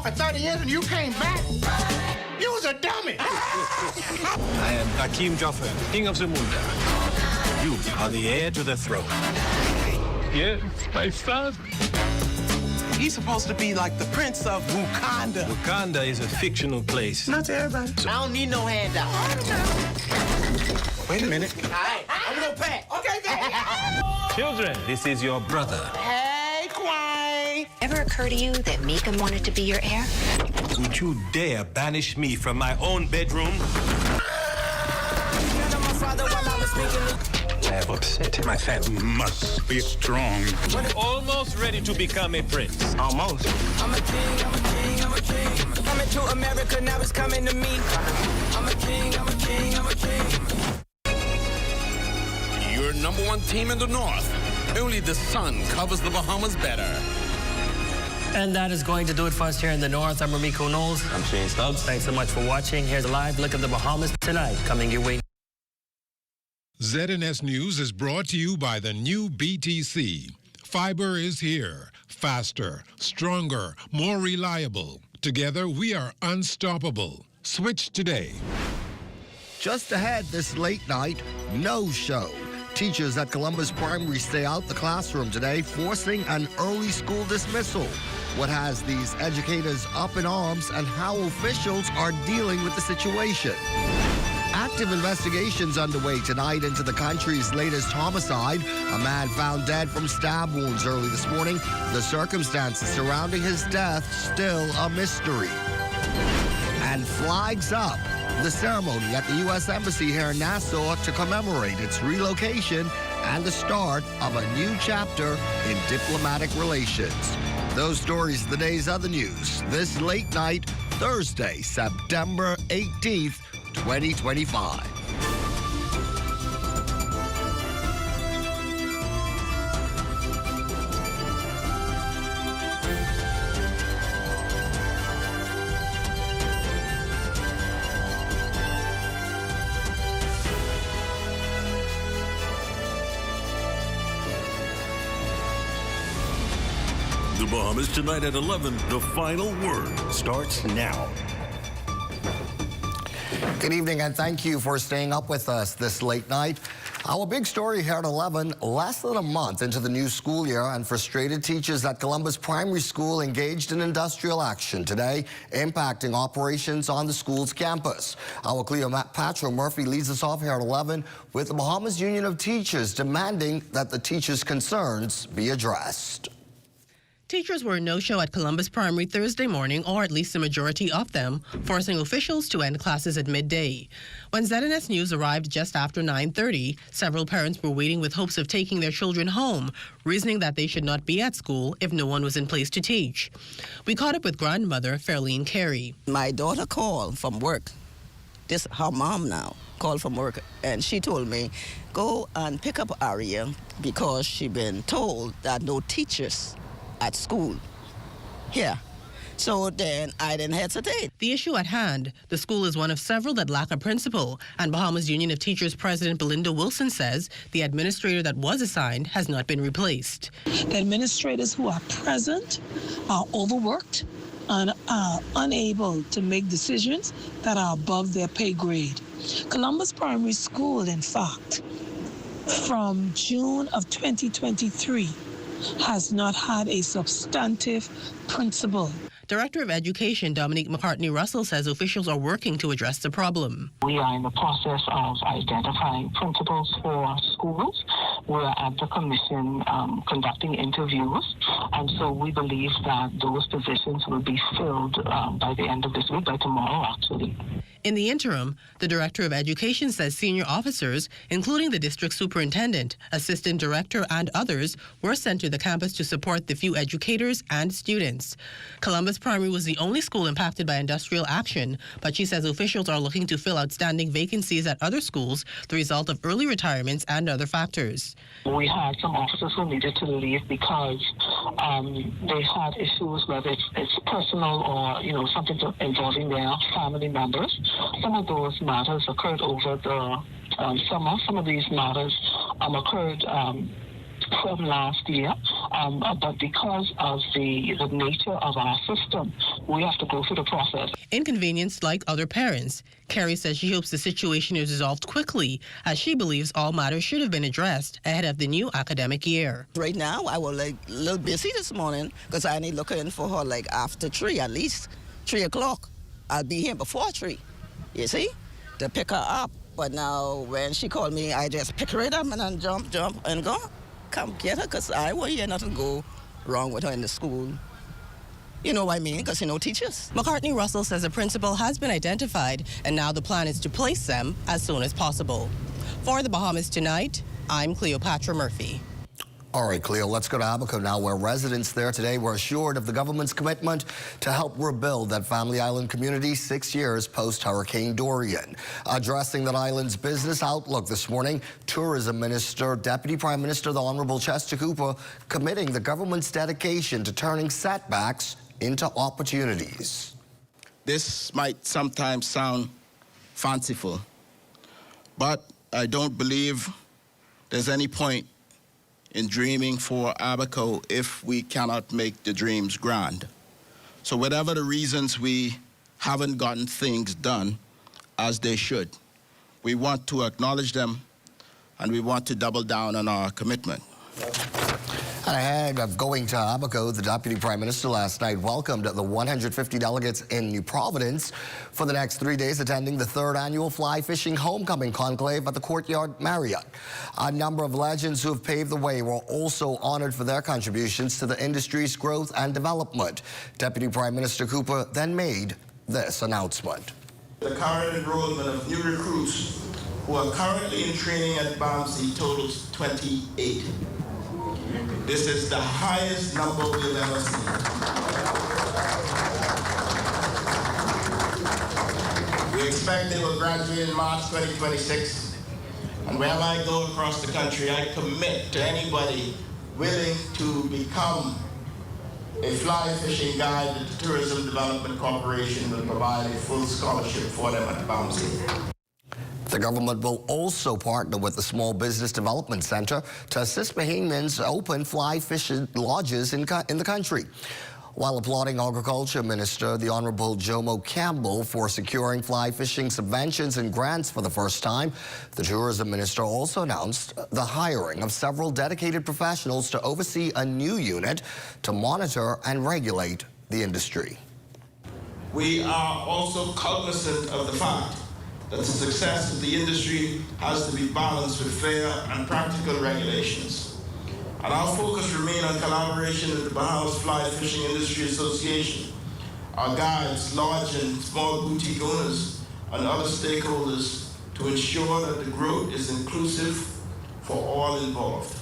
for 30 years and you came back? You was a dummy. I am Hakim Jaffer, King of Zamunda. You are the heir to the throne. Yeah, my son. He's supposed to be like the Prince of Wakanda. Wakanda is a fictional place. Not to everybody. I don't need no handout. Wait a minute. All right, I'm gonna pack. Okay, Children, this is your brother. Hey, Quine. Ever occur to you that Meekum wanted to be your heir? Would you dare banish me from my own bedroom? I have upset my family. Must be strong. Almost ready to become a prince. Almost. I'm a king, I'm a king, I'm a king. Coming to America, now it's coming to me. I'm a king, I'm a king, I'm a king. Your #1 team in the North. Only the sun covers the Bahamas better. And that is going to do it for us here in the North. I'm Ramiko Knowles. I'm Shane Stubbs. Thanks so much for watching. Here's a live look at the Bahamas tonight, coming your way. ZNS News is brought to you by the new BTC. Fiber is here. Faster, stronger, more reliable. Together, we are unstoppable. Switch today. Just ahead this late night, no show. Teachers at Columbus Primary stay out the classroom today, forcing an early school dismissal. What has these educators up in arms and how officials are dealing with the situation. Active investigations underway tonight into the country's latest homicide. A man found dead from stab wounds early this morning. The circumstances surrounding his death still a mystery. And flags up. The ceremony at the U.S. Embassy here in Nassau to commemorate its relocation and the start of a new chapter in diplomatic relations. Those stories, the day's other news, this late night, Thursday, September 18th, 2025. The Bahamas tonight at 11. The final word starts now. Good evening and thank you for staying up with us this late night. Our big story here at 11, less than a month into the new school year, and frustrated teachers at Columbus Primary School engaged in industrial action today, impacting operations on the school's campus. Our Cleopatra Murphy leads us off here at 11 with the Bahamas Union of Teachers demanding that the teachers' concerns be addressed. Teachers were no-show at Columbus Primary Thursday morning, or at least a majority of them, forcing officials to end classes at midday. When ZNS News arrived just after 9:30, several parents were waiting with hopes of taking their children home, reasoning that they should not be at school if no one was in place to teach. We caught up with grandmother Fairlene Carey. My daughter called from work. This her mom now called from work, and she told me, go and pick up Aria because she been told that no teachers at school here. So then I didn't hesitate. The issue at hand, the school is one of several that lack a principal, and Bahamas Union of Teachers President Belinda Wilson says the administrator that was assigned has not been replaced. The administrators who are present are overworked and are unable to make decisions that are above their pay grade. Columbus Primary School, in fact, from June of 2023, has not had a substantive principal. Director of Education Dominique McCartney-Russell says officials are working to address the problem. We are in the process of identifying principals for schools. We're at the commission conducting interviews, and so we believe that those positions will be filled by the end of this week, by tomorrow actually. In the interim, the Director of Education says senior officers, including the district superintendent, assistant director, and others, were sent to the campus to support the few educators and students. Columbus Primary was the only school impacted by industrial action, but she says officials are looking to fill outstanding vacancies at other schools, the result of early retirements and other factors. We had some officers who needed to leave because they had issues, whether it's personal or, something involving their family members. Some of those matters occurred over the summer. Some of these matters occurred from last year, but because of the nature of our system, we have to go through the process. Inconvenienced like other parents, Carrie says she hopes the situation is resolved quickly, as she believes all matters should have been addressed ahead of the new academic year. Right now, I was like a little busy this morning because I need looking for her like after 3, at least 3 o'clock. I'll be here before 3, you see, to pick her up. But now when she called me, I just pick her right up and then jump and go. Come get her, because I won't hear nothing go wrong with her in the school. You know what I mean, because teachers. McCartney Russell says a principal has been identified, and now the plan is to place them as soon as possible. For the Bahamas Tonight, I'm Cleopatra Murphy. All right, Cleo, let's go to Abaco now, where residents there today were assured of the government's commitment to help rebuild that family island community 6 years post-Hurricane Dorian. Addressing that island's business outlook this morning, Tourism Minister, Deputy Prime Minister, the Honourable Chester Cooper, committing the government's dedication to turning setbacks into opportunities. This might sometimes sound fanciful, but I don't believe there's any point in dreaming for Abaco if we cannot make the dreams grand. So whatever the reasons we haven't gotten things done as they should, we want to acknowledge them and we want to double down on our commitment. And ahead of going to Abaco, the Deputy Prime Minister last night welcomed the 150 delegates in New Providence for the next 3 days, attending the 3rd annual Fly Fishing Homecoming Conclave at the Courtyard Marriott. A number of legends who have paved the way were also honored for their contributions to the industry's growth and development. Deputy Prime Minister Cooper then made this announcement. The current enrollment of new recruits who are currently in training at BAMC totals 28. This is the highest number we've ever seen. We expect they will graduate in March 2026. And wherever I go across the country, I commit to anybody willing to become a fly fishing guide that the Tourism Development Corporation will provide a full scholarship for them at BAMC. The government will also partner with the Small Business Development Center to assist Bahamians open fly fishing lodges in the country. While applauding Agriculture Minister, the Honourable Jomo Campbell, for securing fly fishing subventions and grants for the first time, the Tourism Minister also announced the hiring of several dedicated professionals to oversee a new unit to monitor and regulate the industry. We are also cognizant of the fact that the success of the industry has to be balanced with fair and practical regulations. And our focus remains on collaboration with the Bahamas Fly Fishing Industry Association, our guides, lodge and small boutique owners, and other stakeholders to ensure that the growth is inclusive for all involved.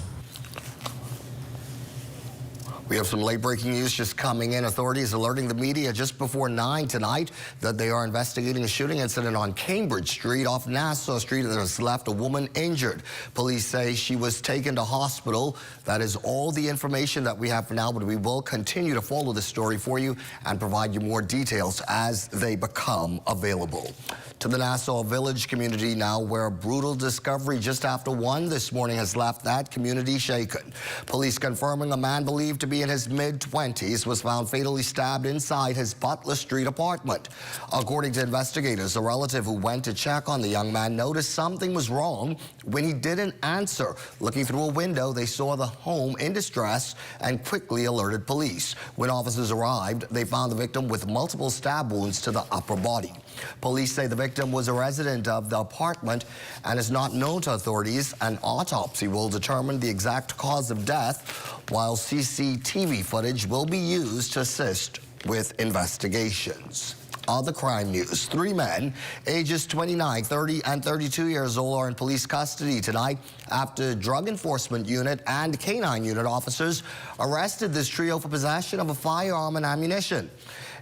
We have some late-breaking news just coming in. Authorities alerting the media just before 9 tonight that they are investigating a shooting incident on Cambridge Street off Nassau Street that has left a woman injured. Police say she was taken to hospital. That is all the information that we have for now, but we will continue to follow this story for you and provide you more details as they become available. To the Nassau Village community now, where a brutal discovery just after 1 this morning has left that community shaken. Police confirming a man believed to be in his mid-20s was found fatally stabbed inside his Butler Street apartment. According to investigators, a relative who went to check on the young man noticed something was wrong when he didn't answer. Looking through a window, they saw the home in distress and quickly alerted police. When officers arrived, they found the victim with multiple stab wounds to the upper body. Police say the victim was a resident of the apartment and is not known to authorities. An autopsy will determine the exact cause of death, while CCTV footage will be used to assist with investigations. Other crime news. 3 men, ages 29, 30, and 32 years old, are in police custody tonight after Drug Enforcement Unit and Canine Unit officers arrested this trio for possession of a firearm and ammunition.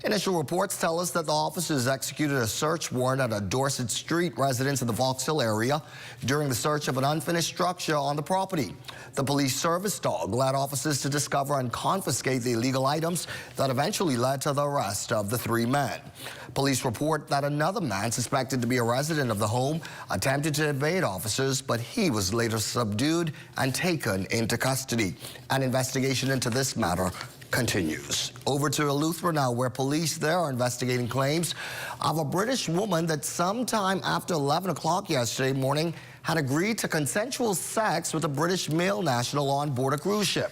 Initial reports tell us that the officers executed a search warrant at a Dorset Street residence in the Fox Hill area during the search of an unfinished structure on the property. The police service dog led officers to discover and confiscate the illegal items that eventually led to the arrest of the 3 men. Police report that another man suspected to be a resident of the home attempted to evade officers, but he was later subdued and taken into custody. An investigation into this matter continues. Over to Eleuthera now, where police there are investigating claims of a British woman that sometime after 11 o'clock yesterday morning had agreed to consensual sex with a British male national on board a cruise ship.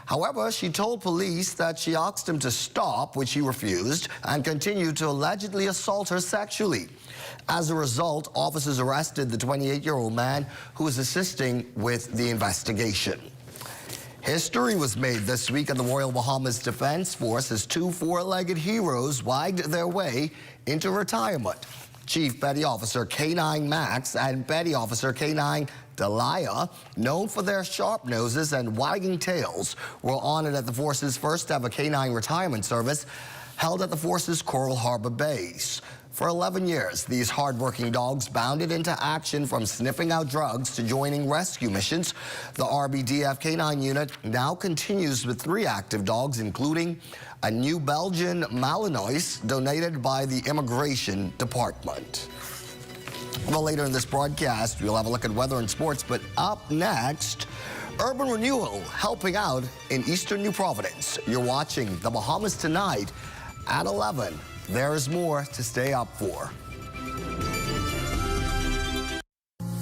However, she told police that she asked him to stop, which he refused, and continued to allegedly assault her sexually. As a result, officers arrested the 28-year-old man who was assisting with the investigation. History was made this week in the Royal Bahamas Defense Force as two four-legged heroes wagged their way into retirement. Chief Petty Officer K9 Max and Petty Officer K9 Delia, known for their sharp noses and wagging tails, were honored at the force's first ever K9 retirement service held at the force's Coral Harbor base. For 11 years, these hardworking dogs bounded into action from sniffing out drugs to joining rescue missions. The RBDF K9 unit now continues with 3 active dogs, including a new Belgian Malinois donated by the Immigration Department. Well, later in this broadcast, we'll have a look at weather and sports, but up next, urban renewal helping out in eastern New Providence. You're watching The Bahamas Tonight at 11. There is more to stay up for.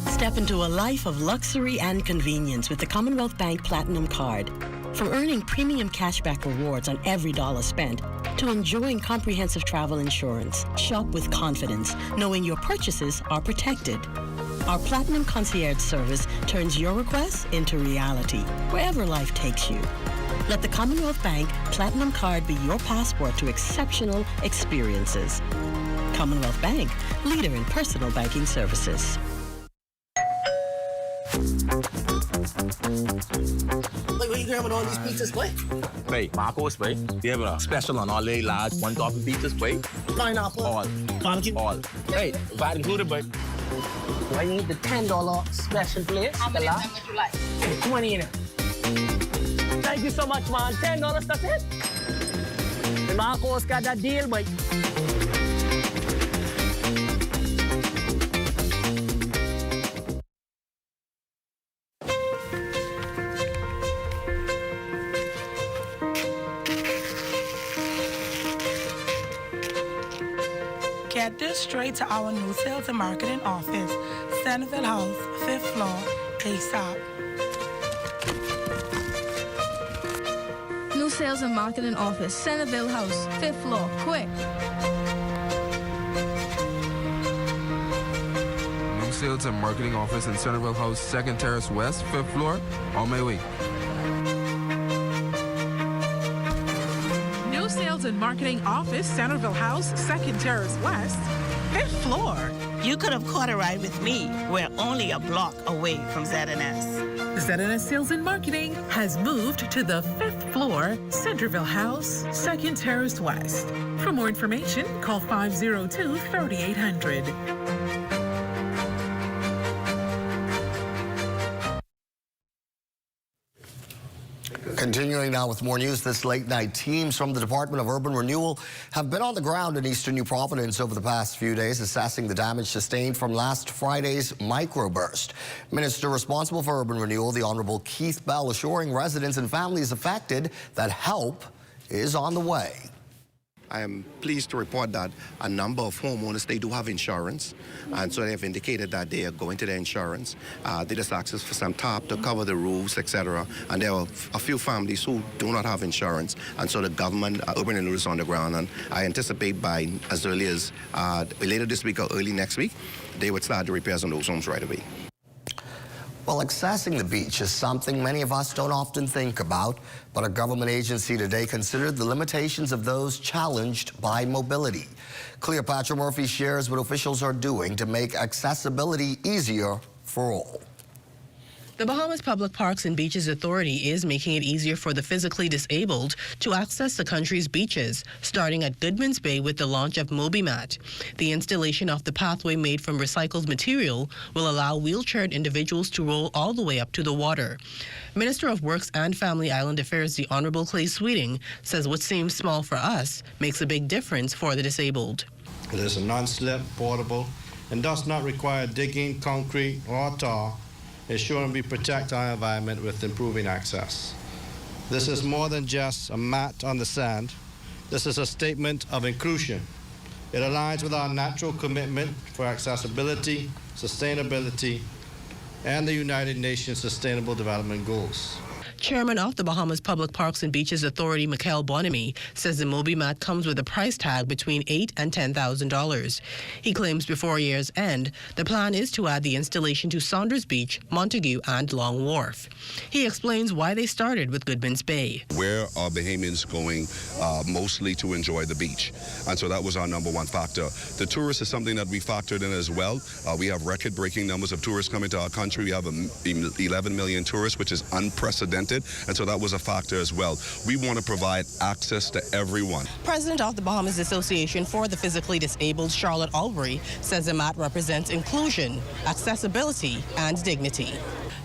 Step into a life of luxury and convenience with the Commonwealth Bank Platinum Card. From earning premium cashback rewards on every dollar spent to enjoying comprehensive travel insurance, shop with confidence, knowing your purchases are protected. Our Platinum Concierge service turns your requests into reality, wherever life takes you. Let the Commonwealth Bank Platinum Card be your passport to exceptional experiences. Commonwealth Bank, leader in personal banking services. Like, what are you grabbing all these pizzas, boy? Wait, Marcos, wait. We have a special on all the large one-topping pizzas, wait. Pineapple. All. Barbecue. All. Hey, VAT included, boy. I need the $10 special plate. How many would you like? 20 in it. Thank you so much, man. $10, that's it. The Marcos got that deal, boy. Get this straight to our new sales and marketing office, Centerville House, 5th floor, ASAP. New sales and marketing office, Centerville House, 5th floor, quick. New sales and marketing office in Centerville House, 2nd Terrace West, 5th floor, on my way. New sales and marketing office, Centerville House, 2nd Terrace West, 5th floor. You could have caught a ride with me. We're only a block away from ZNS. ZNS Sales and Marketing has moved to the 5th floor, Centerville House, 2nd Terrace West. For more information, call 502-3800. Continuing now with more news this late night, teams from the Department of Urban Renewal have been on the ground in eastern New Providence over the past few days, assessing the damage sustained from last Friday's microburst. Minister responsible for urban renewal, the Honorable Keith Bell, assuring residents and families affected that help is on the way. I am pleased to report that a number of homeowners, they do have insurance, and so they have indicated that they are going to their insurance. They just asked us for some tarp to cover the roofs, etc. And there are a few families who do not have insurance, and so the government, urban renewal is on the ground, and I anticipate by as early as later this week or early next week, they would start the repairs on those homes right away. Well, accessing the beach is something many of us don't often think about, but a government agency today considered the limitations of those challenged by mobility. Cleopatra Murphy shares what officials are doing to make accessibility easier for all. The Bahamas Public Parks and Beaches Authority is making it easier for the physically disabled to access the country's beaches, starting at Goodman's Bay with the launch of MobiMat. The installation of the pathway made from recycled material will allow wheelchaired individuals to roll all the way up to the water. Minister of Works and Family Island Affairs, the Honorable Clay Sweeting, says what seems small for us makes a big difference for the disabled. It is a non-slip, portable, and does not require digging concrete or tar, ensuring we protect our environment with improving access. This is more than just a mat on the sand. This is a statement of inclusion. It aligns with our natural commitment for accessibility, sustainability, and the United Nations Sustainable Development Goals. Chairman of the Bahamas Public Parks and Beaches Authority, Mikhail Bonamy, says the Moby mat comes with a price tag between $8,000 and $10,000. He claims before year's end, the plan is to add the installation to Saunders Beach, Montague, and Long Wharf. He explains why they started with Goodman's Bay. Where are Bahamians going mostly to enjoy the beach? And so that was our number one factor. The tourists is something that we factored in as well. We have record-breaking numbers of tourists coming to our country. We have 11 million tourists, which is unprecedented. And so that was a factor as well. We want to provide access to everyone. President of the Bahamas Association for the Physically Disabled, Charlotte Albury, says the mat represents inclusion, accessibility, and dignity.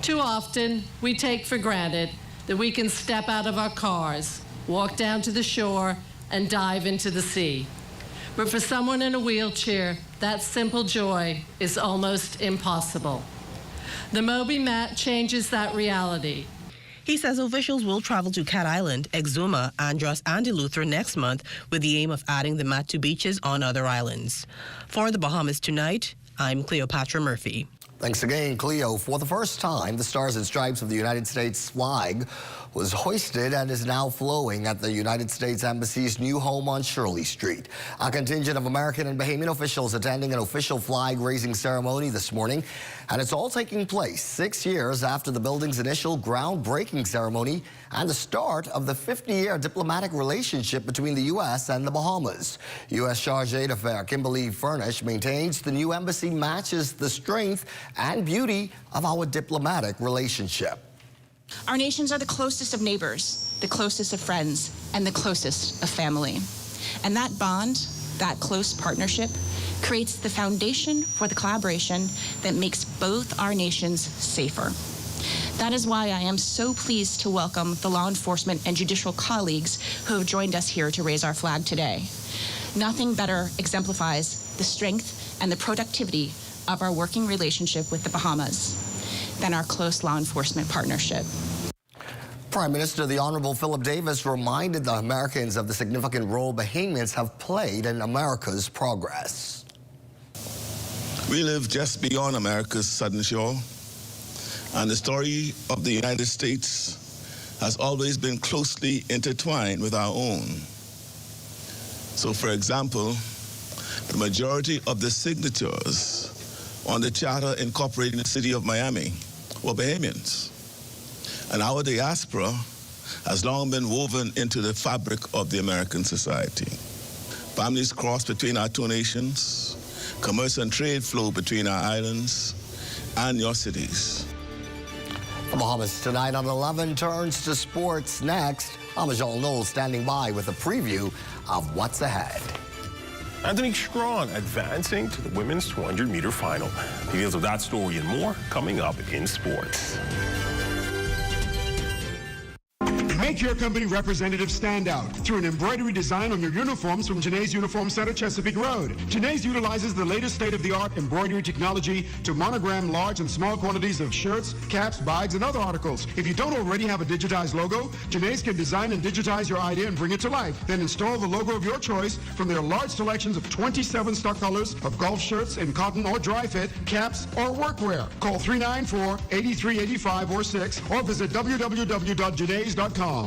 Too often, we take for granted that we can step out of our cars, walk down to the shore, and dive into the sea. But for someone in a wheelchair, that simple joy is almost impossible. The Moby mat changes that reality. He says officials will travel to Cat Island, Exuma, Andros, and Eleuthera next month with the aim of adding the mat to beaches on other islands. For the Bahamas Tonight, I'm Cleopatra Murphy. Thanks again, Cleo. For the first time, the Stars and Stripes of the United States flag was hoisted and is now flowing at the United States Embassy's new home on Shirley Street. A contingent of American and Bahamian officials attending an official flag-raising ceremony this morning, and it's all taking place 6 years after the building's initial groundbreaking ceremony and the start of the 50-year diplomatic relationship between the U.S. and the Bahamas. U.S. Chargé d'Affaires Kimberly Furnish maintains the new embassy matches the strength and beauty of our diplomatic relationship. Our nations are the closest of neighbors, the closest of friends, and the closest of family. And that bond, that close partnership, creates the foundation for the collaboration that makes both our nations safer. That is why I am so pleased to welcome the law enforcement and judicial colleagues who have joined us here to raise our flag today. Nothing better exemplifies the strength and the productivity of our working relationship with the Bahamas than our close law enforcement partnership. Prime Minister the Honorable Philip Davis reminded the Americans of the significant role Bahamians have played in America's progress. We live just beyond America's southern shore, and the story of the United States has always been closely intertwined with our own. So, for example, the majority of the signatures on the charter incorporating the city of Miami were Bahamians. And our diaspora has long been woven into the fabric of the American society. Families cross between our two nations, commerce and trade flow between our islands and your cities. The Bahamas Tonight on 11 turns to sports next. I'm Jean Knowles standing by with a preview of what's ahead. Anthony Strong advancing to the women's 200-meter final. Details of that story and more coming up in sports. Make your company representative stand out through an embroidery design on your uniforms from Janae's Uniform Center, Chesapeake Road. Janae's utilizes the latest state-of-the-art embroidery technology to monogram large and small quantities of shirts, caps, bags, and other articles. If you don't already have a digitized logo, Janae's can design and digitize your idea and bring it to life. Then install the logo of your choice from their large selections of 27 stock colors of golf shirts in cotton or dry fit, caps, or workwear. Call 394-8385 or 6 or visit www.janaes.com.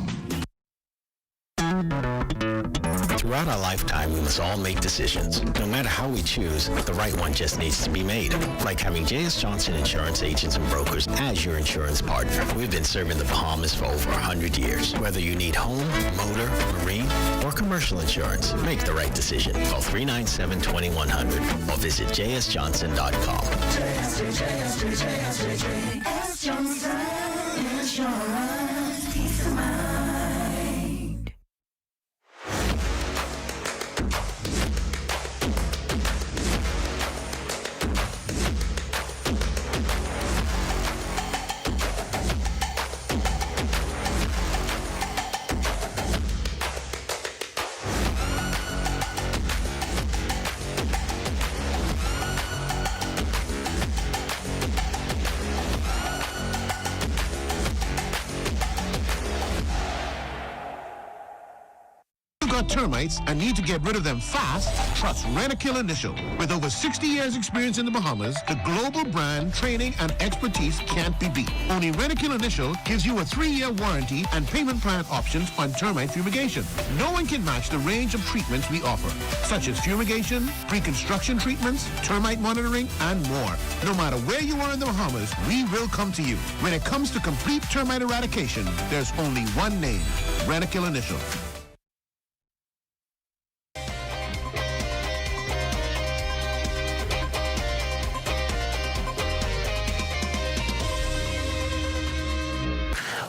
Throughout our lifetime, we must all make decisions. No matter how we choose, the right one just needs to be made. Like having J.S. Johnson Insurance Agents and Brokers as your insurance partner. We've been serving the Bahamas for over 100 years. Whether you need home, motor, marine, or commercial insurance, make the right decision. Call 397-2100 or visit jsjohnson.com. JS Johnson Insurance. Peace of mind. termites and need to get rid of them fast, trust Rentokil Initial. With over 60 years experience in the Bahamas, the global brand, training, and expertise can't be beat. Only Rentokil Initial gives you a 3-year warranty and payment plan options on termite fumigation. No one can match the range of treatments we offer, such as fumigation, pre-construction treatments, termite monitoring, and more. No matter where you are in the Bahamas, we will come to you. When it comes to complete termite eradication, there's only one name, Rentokil Initial.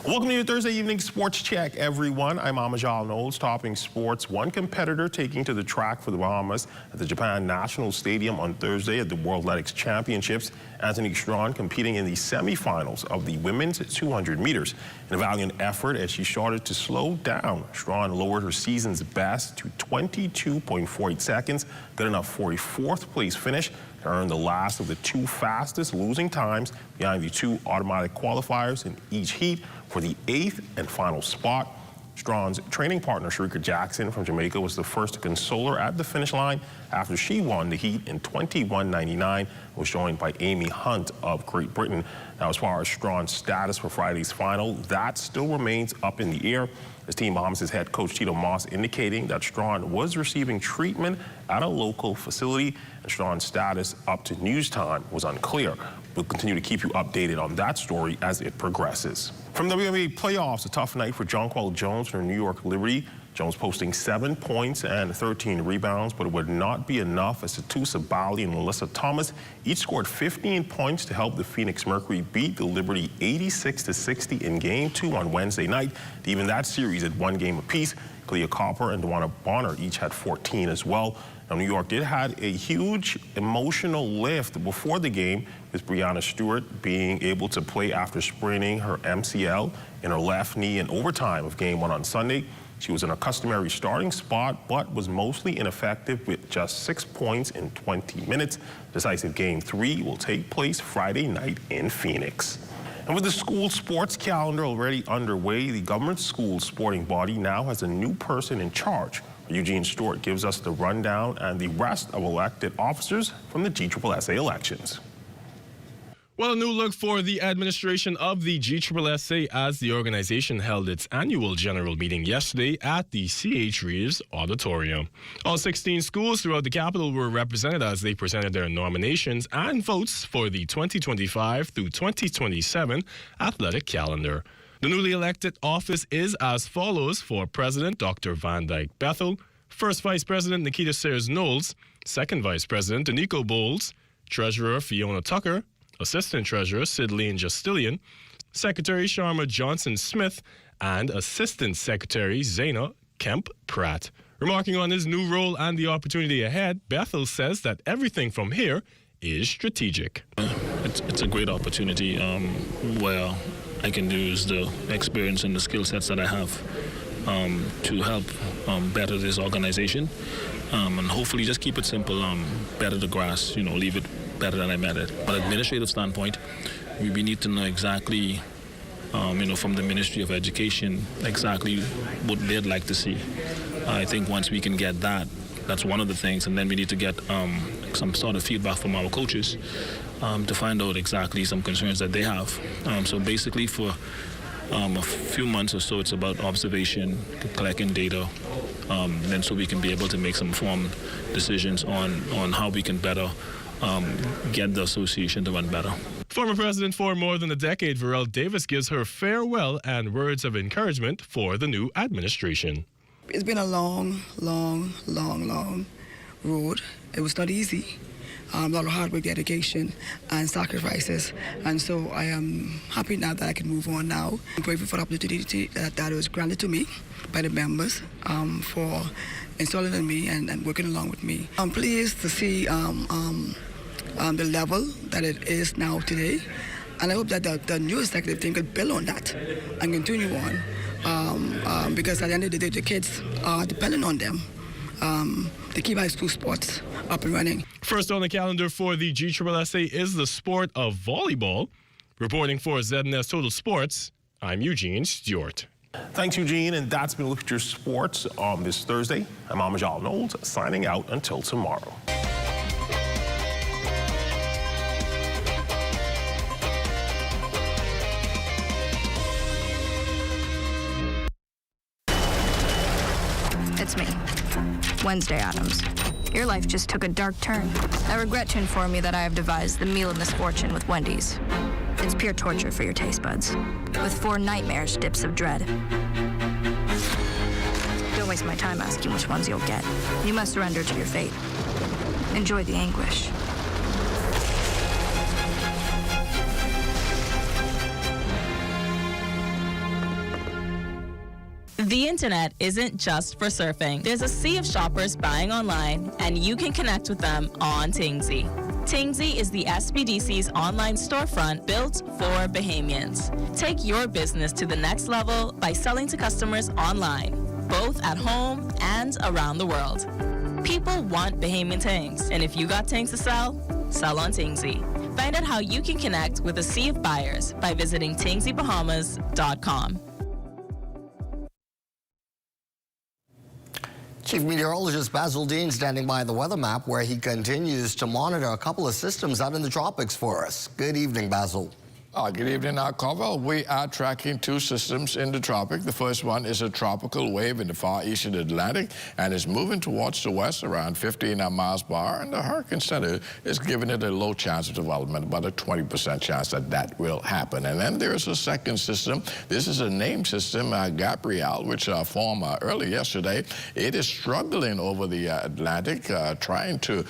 Welcome to your Thursday evening sports check, everyone. I'm Amajal Knowles, topping sports. One competitor taking to the track for the Bahamas at the Japan National Stadium on Thursday at the World Athletics Championships. Anthony Strawn competing in the semifinals of the women's 200 meters. In a valiant effort as she started to slow down, Strawn lowered her season's best to 22.48 seconds, good enough for a 4th place finish to earn the last of the 2 fastest losing times behind the 2 automatic qualifiers in each heat for the 8th and final spot. Strawn's training partner, Sharika Jackson from Jamaica, was the first to console her at the finish line after she won the heat in 21.99, was joined by Amy Hunt of Great Britain. Now, as far as Strawn's status for Friday's final, that still remains up in the air, as Team Bahamas' head coach Tito Moss indicating that Strawn was receiving treatment at a local facility, and Strawn's status up to news time was unclear. We'll continue to keep you updated on that story as it progresses. From the WNBA playoffs, a tough night for Jonquel Jones from New York Liberty. Jones posting 7 points and 13 rebounds, but it would not be enough as Satusa Bali and Melissa Thomas each scored 15 points to help the Phoenix Mercury beat the Liberty 86-60 in Game 2 on Wednesday night. Even that series at 1 game apiece. Clea Copper and Dewana Bonner each had 14 as well. Now, New York did have a huge emotional lift before the game, with Brianna Stewart being able to play after spraining her MCL in her left knee in overtime of Game 1 on Sunday. She was in a customary starting spot, but was mostly ineffective with just 6 points in 20 minutes. Decisive Game 3 will take place Friday night in Phoenix. And with the school sports calendar already underway, the government school sporting body now has a new person in charge. Eugene Stewart gives us the rundown and the rest of elected officers from the GSSSA elections. Well, a new look for the administration of the GSSSA as the organization held its annual general meeting yesterday at the C.H. Reeves Auditorium. All 16 schools throughout the capital were represented as they presented their nominations and votes for the 2025 through 2027 athletic calendar. The newly elected office is as follows for President Dr. Van Dyke Bethel, First Vice President Nikita Sears-Knowles, Second Vice President Danico Bowles, Treasurer Fiona Tucker, Assistant Treasurer Sidlene Justilian, Secretary Sharma Johnson-Smith, and Assistant Secretary Zaina Kemp-Pratt. Remarking on his new role and the opportunity ahead, Bethel says that everything from here is strategic. It's a great opportunity where I can use the experience and the skill sets that I have to help better this organization and hopefully just keep it simple, better the grass, leave it better than I met it. From an administrative standpoint, we need to know exactly, from the Ministry of Education, exactly what they'd like to see. I think once we can get that, that's one of the things, and then we need to get some sort of feedback from our coaches to find out exactly some concerns that they have. So basically for a few months or so, it's about observation, collecting data, then so we can be able to make some informed decisions on how we can better get the association to run better. Former president for more than a decade, Varel Davis gives her farewell and words of encouragement for the new administration. It's been a long road. It was not easy. A lot of hard work, dedication, and sacrifices. And so I am happy now that I can move on now. I'm grateful for the opportunity that was granted to me by the members for installing in me and working along with me. I'm pleased to see the level that it is now today. And I hope that the new executive team could build on that and continue on. Because at the end of the day, the kids are dependent on them to keep high school sports up and running. First on the calendar for the GSSSA is the sport of volleyball. Reporting for ZNS Total Sports, I'm Eugene Stewart. Thanks, Eugene, and that's been a look at your sports on this Thursday. I'm Amajal Knowles, signing out until tomorrow. It's me, Wednesday Addams. Your life just took a dark turn. I regret to inform you that I have devised the meal of misfortune with Wendy's. It's pure torture for your taste buds, with 4 nightmarish dips of dread. Don't waste my time asking which ones you'll get. You must surrender to your fate. Enjoy the anguish. The internet isn't just for surfing. There's a sea of shoppers buying online, and you can connect with them on Tingsy. Tingsy is the SBDC's online storefront built for Bahamians. Take your business to the next level by selling to customers online, both at home and around the world. People want Bahamian things, and if you got things to sell, sell on Tingsy. Find out how you can connect with a sea of buyers by visiting tingsybahamas.com. Chief Meteorologist Basil Dean standing by the weather map where he continues to monitor a couple of systems out in the tropics for us. Good evening, Basil. Good evening, Carvel. We are tracking 2 systems in the tropic. The first one is a tropical wave in the far eastern Atlantic and is moving towards the west around 15 miles per hour, and the Hurricane Center is giving it a low chance of development, about a 20% chance that that will happen. And then there's a second system. This is a named system, Gabrielle, which formed early yesterday. It is struggling over the Atlantic, trying to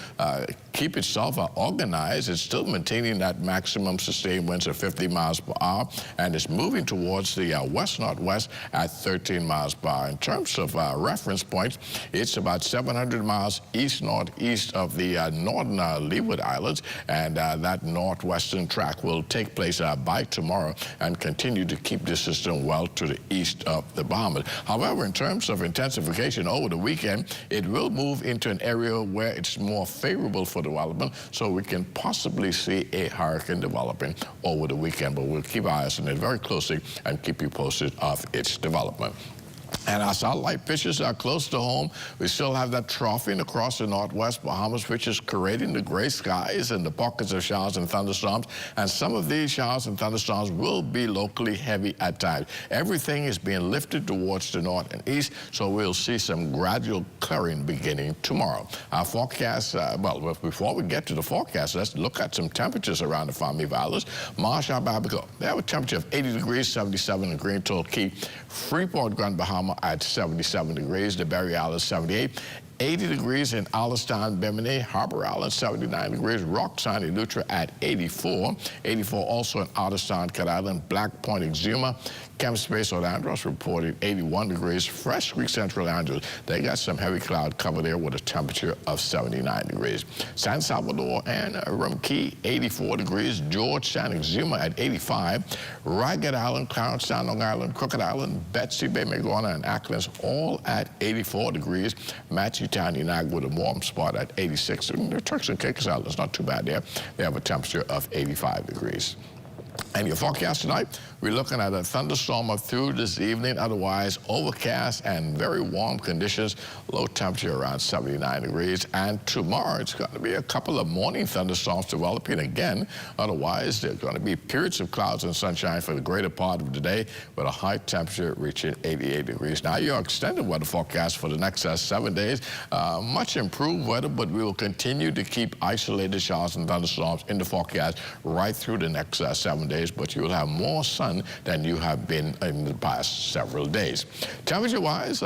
keep itself organized. It's still maintaining that maximum sustained winds of 50 miles per hour, and it's moving towards the west-northwest at 13 miles per hour. In terms of reference points, it's about 700 miles east-northeast of the northern Leeward Islands, and that northwestern track will take place by tomorrow and continue to keep the system well to the east of the Bahamas. However, in terms of intensification over the weekend, it will move into an area where it's more favorable for development, so we can possibly see a hurricane developing over the weekend, but we'll keep our eyes on it very closely and keep you posted of its development. And our satellite pitches are close to home. We still have that troughing across the northwest Bahamas, which is creating the gray skies and the pockets of showers and thunderstorms. And some of these showers and thunderstorms will be locally heavy at times. Everything is being lifted towards the north and east, so we'll see some gradual clearing beginning tomorrow. Our forecast, well, before we get to the forecast, let's look at some temperatures around the Fami Valleys. Marsh, Abaco, they have a temperature of 80 degrees, 77 in Green Toll Key. Freeport, Grand Bahama at 77 degrees. The Berry Island 78. 80 degrees in Alliston, Bimini, Harbor Island, 79 degrees. Roxanne, Eleuthera at 84. 84 also in Alliston, Cat Island, Black Point, Exuma. Camp Space, Orlando's reported 81 degrees. Fresh Creek, Central Andrews, they got some heavy cloud cover there with a temperature of 79 degrees. San Salvador and Rumkey, 84 degrees. Georgetown, Exuma at 85. Ragged Island, Clarence, Long Island, Crooked Island, Betsy Bay, Magona, and Acklands, all at 84 degrees. Matthew Town, Unag with a warm spot at 86. And the Turks and Caicos Islands, not too bad there. They have a temperature of 85 degrees. And your forecast tonight, we're looking at a thunderstorm up through this evening, otherwise overcast and very warm conditions, low temperature around 79 degrees. And tomorrow, it's going to be a couple of morning thunderstorms developing again. Otherwise, there are going to be periods of clouds and sunshine for the greater part of the day, with a high temperature reaching 88 degrees. Now, your extended weather forecast for the next 7 days, much improved weather, but we will continue to keep isolated showers and thunderstorms in the forecast right through the next 7 days, but you will have more sun than you have been in the past several days. Temperature-wise,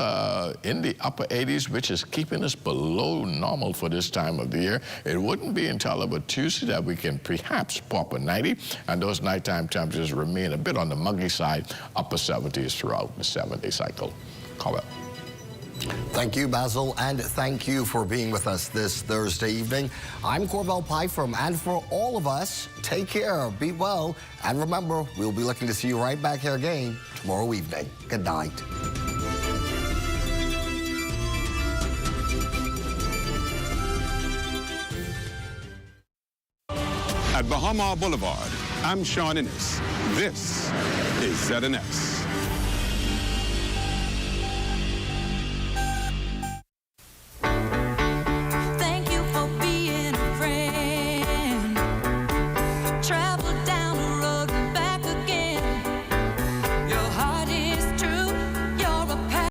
in the upper 80s, which is keeping us below normal for this time of the year. It wouldn't be until about Tuesday that we can perhaps pop a 90, and those nighttime temperatures remain a bit on the muggy side, upper 70s throughout the 7-day cycle. Call it. Thank you, Basil, and thank you for being with us this Thursday evening. I'm Corbell Pyfrom, and for all of us, take care, be well, and remember, we'll be looking to see you right back here again tomorrow evening. Good night. At Bahama Boulevard, I'm Sean Innes. This is ZNS.